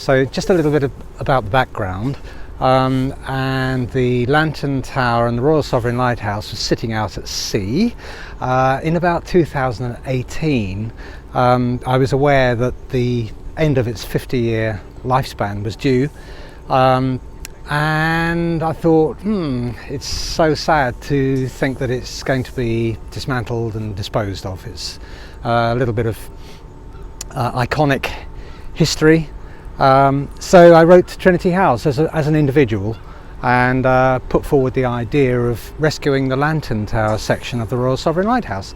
So just a little bit about the background. And the Lantern Tower and the Royal Sovereign Lighthouse was sitting out at sea. In about 2018, I was aware that the end of its 50-year lifespan was due, and I thought, it's so sad to think that it's going to be dismantled and disposed of. It's a little bit of iconic history. So I wrote to Trinity House as an individual and put forward the idea of rescuing the Lantern Tower section of the Royal Sovereign Lighthouse,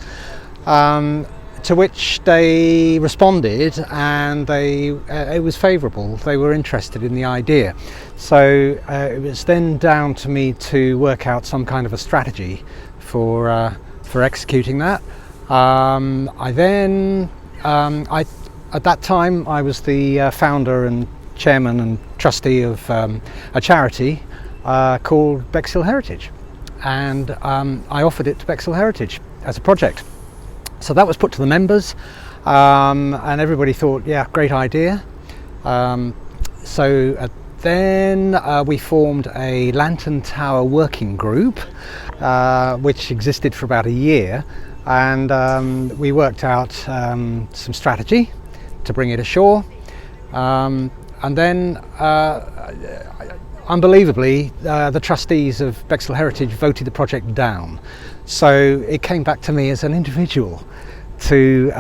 to which they responded, and it was favourable. They were interested in the idea. So it was then down to me to work out some kind of a strategy for executing that. At that time, I was the founder and chairman and trustee of a charity called Bexhill Heritage, and I offered it to Bexhill Heritage as a project. So that was put to the members, and everybody thought, yeah, great idea. Then we formed a Lantern Tower working group, which existed for about a year, and we worked out some strategy to bring it ashore, and then unbelievably the trustees of Bexhill Heritage voted the project down, so it came back to me as an individual to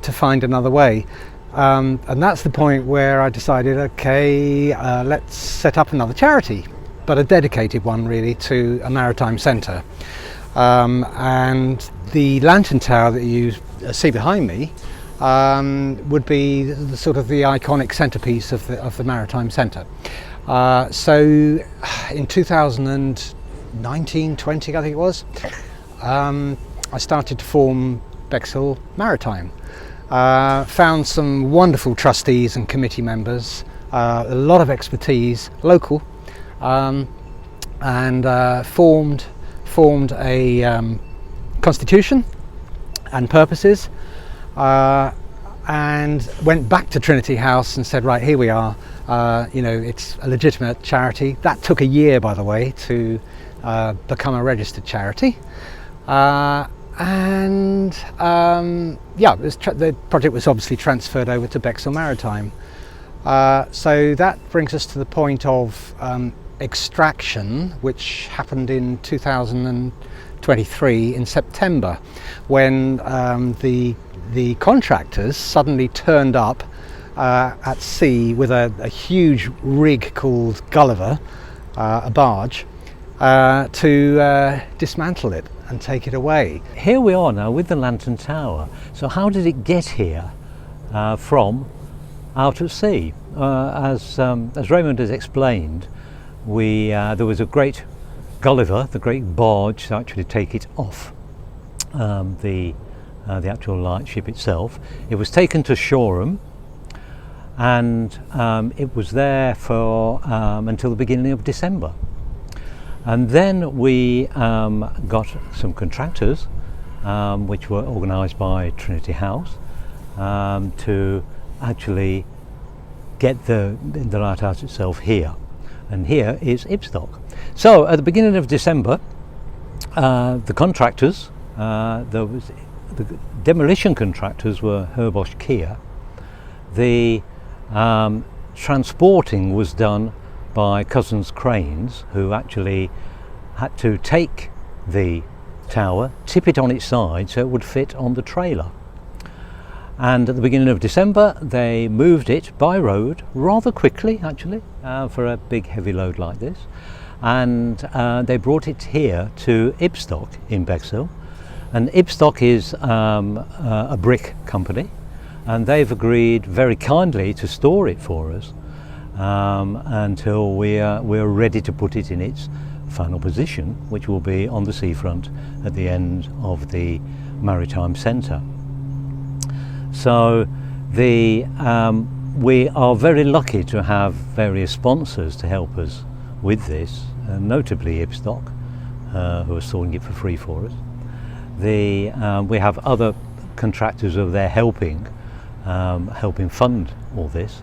find another way, and that's the point where I decided, okay, let's set up another charity, but a dedicated one really to a maritime centre, and the Lantern Tower that you see behind me would be the sort of the iconic centrepiece of the Maritime Centre. So in 2019-20, I think it was, I started to form Bexhill Maritime. Found some wonderful trustees and committee members, a lot of expertise, local, and formed a constitution and purposes. And went back to Trinity House and said, right, here we are, it's a legitimate charity. That took a year, by the way, to become a registered charity. The project was obviously transferred over to Bexhill Maritime. So that brings us to the point of extraction, which happened in 2023 in September, when the contractors suddenly turned up at sea with a huge rig called Gulliver, a barge, to dismantle it and take it away. Here we are now with the Lantern Tower. So how did it get here from out at sea? As Raymond has explained, there was a great Gulliver, the great barge, to actually take it off the actual lightship itself. It was taken to Shoreham, and it was there for until the beginning of December. And then we got some contractors, which were organised by Trinity House, to actually get the lighthouse itself here. And here is Ibstock. So at the beginning of December, the contractors, the demolition contractors were Hurst Kia. The transporting was done by Coussens Cranes, who actually had to take the tower, tip it on its side so it would fit on the trailer. And at the beginning of December they moved it by road rather quickly, actually, for a big heavy load like this, and they brought it here to Ibstock in Bexhill. And Ibstock is a brick company, and they've agreed very kindly to store it for us until we're ready to put it in its final position, which will be on the seafront at the end of the Maritime Centre. So we are very lucky to have various sponsors to help us with this, notably Ibstock, who are storing it for free for us. We have other contractors over there helping fund all this.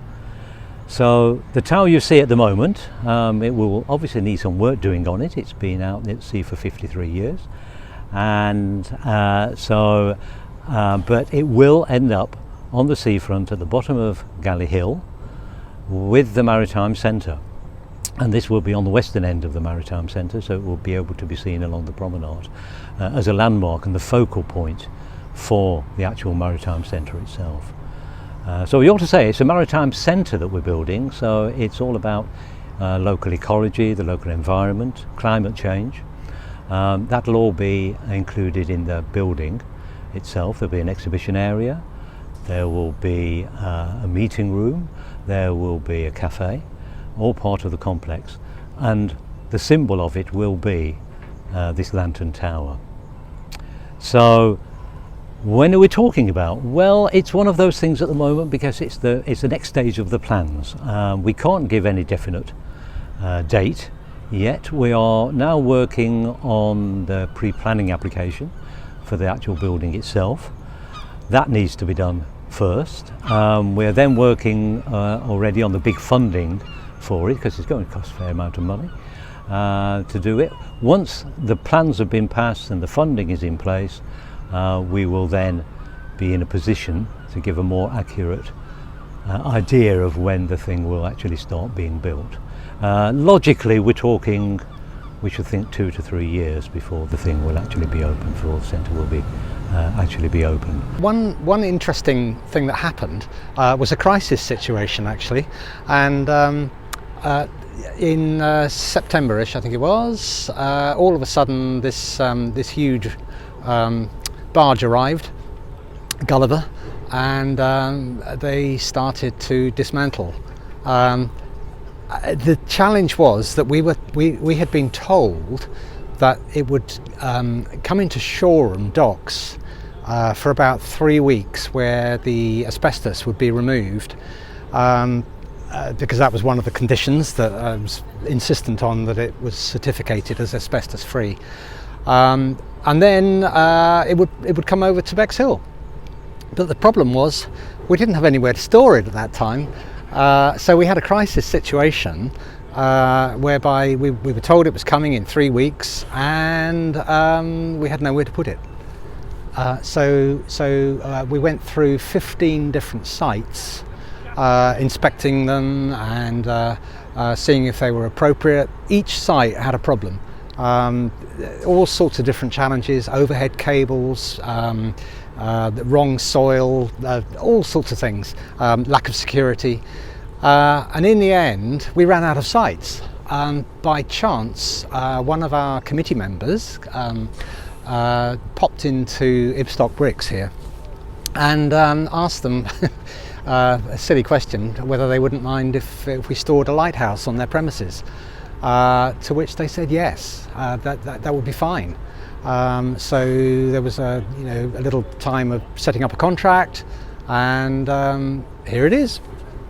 So the tower you see at the moment, it will obviously need some work doing on it. It's been out at sea for 53 years, and but it will end up on the seafront at the bottom of Galley Hill with the Maritime Centre, and this will be on the western end of the Maritime Centre, so it will be able to be seen along the promenade as a landmark and the focal point for the actual Maritime Centre itself. So we ought to say it's a maritime centre that we're building, so it's all about local ecology, the local environment, climate change. That'll all be included in the building itself. There'll be an exhibition area, there will be a meeting room, there will be a cafe, all part of the complex, and the symbol of it will be this lantern tower. So when are we talking about? Well, it's one of those things at the moment because it's the next stage of the plans. We can't give any definite date yet. We are now working on the pre-planning application for the actual building itself. That needs to be done first. We're then working already on the big funding for it, because it's going to cost a fair amount of money to do it. Once the plans have been passed and the funding is in place, we will then be in a position to give a more accurate idea of when the thing will actually start being built. Logically, we should think 2 to 3 years before the thing will actually be open, before the centre will be actually be open. One interesting thing that happened was a crisis situation actually, and in September-ish, I think it was, all of a sudden this huge barge arrived, Gulliver, and they started to dismantle. The challenge was that we had been told that it would come into Shoreham docks for about 3 weeks, where the asbestos would be removed, because that was one of the conditions that I was insistent on, that it was certificated as asbestos free. And then it would come over to Bexhill. But the problem was we didn't have anywhere to store it at that time, so we had a crisis situation whereby we were told it was coming in 3 weeks, and we had nowhere to put it. So we went through 15 different sites, inspecting them and seeing if they were appropriate. Each site had a problem. All sorts of different challenges, overhead cables, the wrong soil, all sorts of things, lack of security. And in the end, we ran out of sites. By chance, one of our committee members popped into Ibstock Bricks here and asked them a silly question, whether they wouldn't mind if we stored a lighthouse on their premises. To which they said yes, that would be fine. So there was a little time of setting up a contract, and here it is.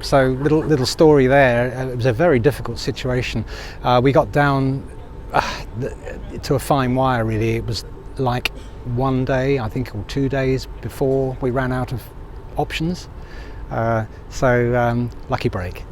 So little story there. It was a very difficult situation. We got down to a fine wire, really. It was like 1 day, I think, or 2 days before we ran out of options. So lucky break.